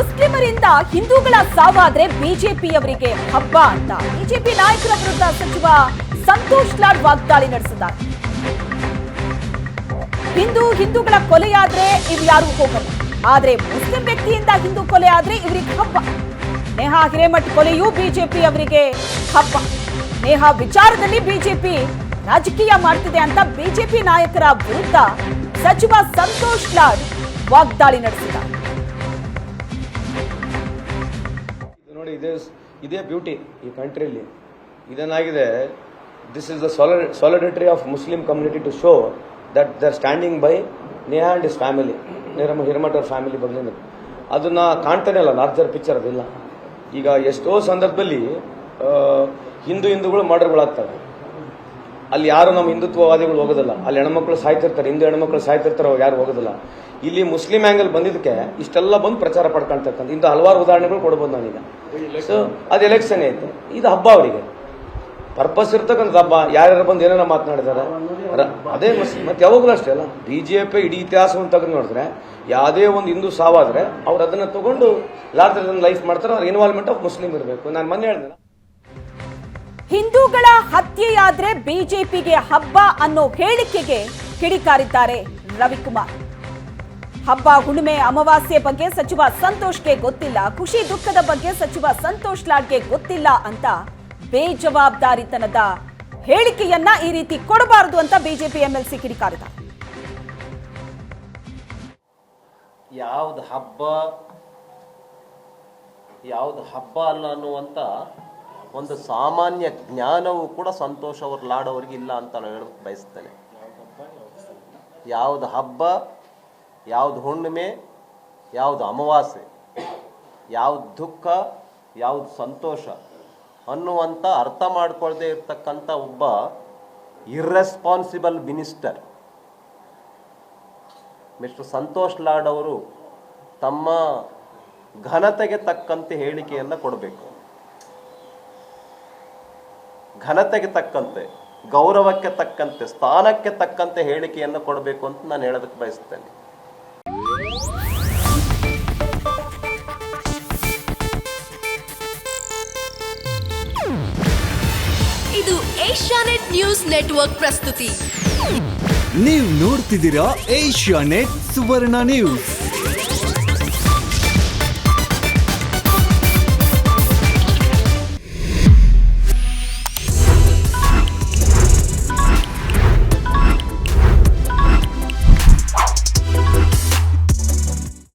ಮುಸ್ಲಿಮರಿಂದ ಹಿಂದೂಗಳ ಸಾವಾದ್ರೆ ಬಿಜೆಪಿಯವರಿಗೆ ಹಬ್ಬ ಅಂತ ಬಿಜೆಪಿ ನಾಯಕರ ವಿರುದ್ಧ ಸಚಿವ ಸಂತೋಷ್ ಲಾಡ್ ವಾಗ್ದಾಳಿ ನಡೆಸಿದ್ದಾರೆ. ಹಿಂದೂಗಳ ಕೊಲೆಯಾದ್ರೆ ಇವ್ಯಾರು ಹೋಗಲ್ಲ, ಆದ್ರೆ ಮುಸ್ಲಿಂ ವ್ಯಕ್ತಿಯಿಂದ ಹಿಂದೂ ಕೊಲೆ ಆದ್ರೆ ಇವರಿಗೆ ಹಬ್ಬ. ನೇಹಾ ಹಿರೇಮಠ್ ಕೊಲೆಯೂ ಬಿಜೆಪಿ ಅವರಿಗೆ ಹಬ್ಬ. ನೇಹಾ ವಿಚಾರದಲ್ಲಿ ಬಿಜೆಪಿ ರಾಜಕೀಯ ಮಾಡ್ತಿದೆ ಅಂತ ಬಿಜೆಪಿ ನಾಯಕರ ವಿರುದ್ಧ ಸಚಿವ ಸಂತೋಷ್ ಲಾಡ್ ವಾಗ್ದಾಳಿ ನಡೆಸಿದ್ದಾರೆ. ನೋಡಿ, ಇದೇ ಬ್ಯೂಟಿ ಈ ಕಂಟ್ರಿಯಲ್ಲಿ. ಇದೇನಾಗಿದೆ, this is the solidarity of Muslim community to show that they are standing by Neha and his family, Hiremath ಅವ್ರ ಫ್ಯಾಮಿಲಿ ಬಗ್ಗೆ ಅದನ್ನ ಕಾಣ್ತಾನೆ ಅಲ್ಲ, ಲಾರ್ಜರ್ ಪಿಕ್ಚರ್ ಅದಿಲ್ಲ. ಈಗ ಎಷ್ಟೋ ಸಂದರ್ಭದಲ್ಲಿ ಹಿಂದೂಗಳು ಮರ್ಡರ್ಗಳಾಗ್ತವೆ, ಅಲ್ಲಿ ಯಾರು ನಮ್ಮ ಹಿಂದುತ್ವವಾದಿಗಳು ಹೋಗೋದಿಲ್ಲ, ಅಲ್ಲಿ ಹೆಣ್ಮಕ್ಳು ಸಾಯ್ತಿರ್ತಾರೆ, ಹಿಂದೂ ಹೆಣ್ಮಕ್ಳು ಸಾಯ್ತಿರ್ತಾರೆ, ಅವಾಗ ಯಾರು ಹೋಗೋದಿಲ್ಲ. ಇಲ್ಲಿ ಮುಸ್ಲಿಂ ಆಂಗಲ್ ಬಂದಿದ್ದಕ್ಕೆ ಇಷ್ಟೆಲ್ಲ ಬಂದು ಪ್ರಚಾರ ಪಡ್ಕೊಳ್ತಕ್ಕಂಥ ಇಂಥ ಹಲವಾರು ಉದಾಹರಣೆಗಳು ಕೊಡ್ಬೋದು ನಾನೀಗ. ಸೊ ಅದು ಎಲೆಕ್ಷನ್ ಐತೆ, ಇದು ಹಬ್ಬ, ಅವರಿಗೆ ಪರ್ಪಸ್ ಇರ್ತಕ್ಕಂಥ ಹಬ್ಬ. ಯಾರ್ಯಾರು ಬಂದು ಏನಾರ ಮಾತನಾಡಿದಾರೆ ಅದೇ ಮತ್ತೆ ಯಾವಾಗಲೂ ಅಷ್ಟೇ ಅಲ್ಲ. ಬಿಜೆಪಿ ಇಡೀ ಇತಿಹಾಸವನ್ನು ತೆಗೆದು ನೋಡಿದ್ರೆ ಯಾವುದೇ ಒಂದು ಹಿಂದೂ ಸಾವಾದ್ರೆ ಅವ್ರು ಅದನ್ನ ತಗೊಂಡು ಲಾರ್ಜರ್ ಲೈಫ್ ಮಾಡ್ತಾರೆ. ಅವ್ರ ಇನ್ವಾಲ್ವ್ಮೆಂಟ್ ಆಫ್ ಮುಸ್ಲಿಂ ಇರಬೇಕು. ನಾನು ಮೊನ್ನೆ ಹೇಳಿದೆ, ಹಿಂದೂಗಳ ಹತ್ಯೆಯಾದ್ರೆ ಬಿಜೆಪಿಗೆ ಹಬ್ಬ ಅನ್ನೋ ಹೇಳಿಕೆಗೆ ಕಿಡಿಕಾರಿದ್ದಾರೆ ರವಿಕುಮಾರ್. ಹಬ್ಬ, ಹುಣ್ಣಿಮೆ, ಅಮಾವಾಸ್ಯೆ ಬಗ್ಗೆ ಸಚಿವ ಸಂತೋಷ್ಗೆ ಗೊತ್ತಿಲ್ಲ, ಖುಷಿ ದುಃಖದ ಬಗ್ಗೆ ಸಚಿವ ಸಂತೋಷ್ ಲಾಡ್ಗೆ ಗೊತ್ತಿಲ್ಲ ಅಂತ ಬೇಜವಾಬ್ದಾರಿತನದ ಹೇಳಿಕೆಯನ್ನ ಈ ರೀತಿ ಕೊಡಬಾರದು ಅಂತ ಬಿಜೆಪಿ ಎಂಎಲ್ಸಿ ಕಿಡಿಕಾರಿದ್ದಾರೆ. ಯಾವ್ದು ಹಬ್ಬ ಅಲ್ಲ ಅನ್ನುವಂತ ಒಂದು ಸಾಮಾನ್ಯ ಜ್ಞಾನವೂ ಕೂಡ ಸಂತೋಷ್ ಅವ್ರ ಲಾಡ್ ಅವ್ರಿಗೆ ಇಲ್ಲ ಅಂತ ನಾನು ಹೇಳಕ್ ಬಯಸ್ತೇನೆ. ಯಾವ್ದು ಹಬ್ಬ, ಯಾವ್ದು ಹುಣ್ಣಿಮೆ, ಯಾವ್ದು ಅಮಾವಾಸ್ಯೆ, ಯಾವ್ದು ದುಃಖ, ಯಾವ್ದು ಸಂತೋಷ ಅನ್ನುವಂಥ ಅರ್ಥ ಮಾಡ್ಕೊಳ್ದೇ ಇರ್ತಕ್ಕಂಥ ಒಬ್ಬ irresponsible minister mister Santosh Lad ಅವರು ತಮ್ಮ ಘನತೆಗೆ ತಕ್ಕಂತೆ ಹೇಳಿಕೆಯನ್ನು ಕೊಡಬೇಕು. ಘನತೆಗೆ ತಕ್ಕಂತೆ, ಗೌರವಕ್ಕೆ ತಕ್ಕಂತೆ, ಸ್ಥಾನಕ್ಕೆ ತಕ್ಕಂತೆ ಹೇಳಿಕೆಯನ್ನು ಕೊಡಬೇಕು ಅಂತ ನಾನು ಹೇಳೋದಕ್ಕೆ ಬಯಸ್ತೇನೆ. ಇದು ಏಷ್ಯಾನೆಟ್ ನ್ಯೂಸ್ ನೆಟ್ವರ್ಕ್ ಪ್ರಸ್ತುತಿ. ನೀವು ನೋಡ್ತಿದ್ದೀರಾ ಏಷ್ಯಾನೆಟ್ ಸುವರ್ಣ ನ್ಯೂಸ್.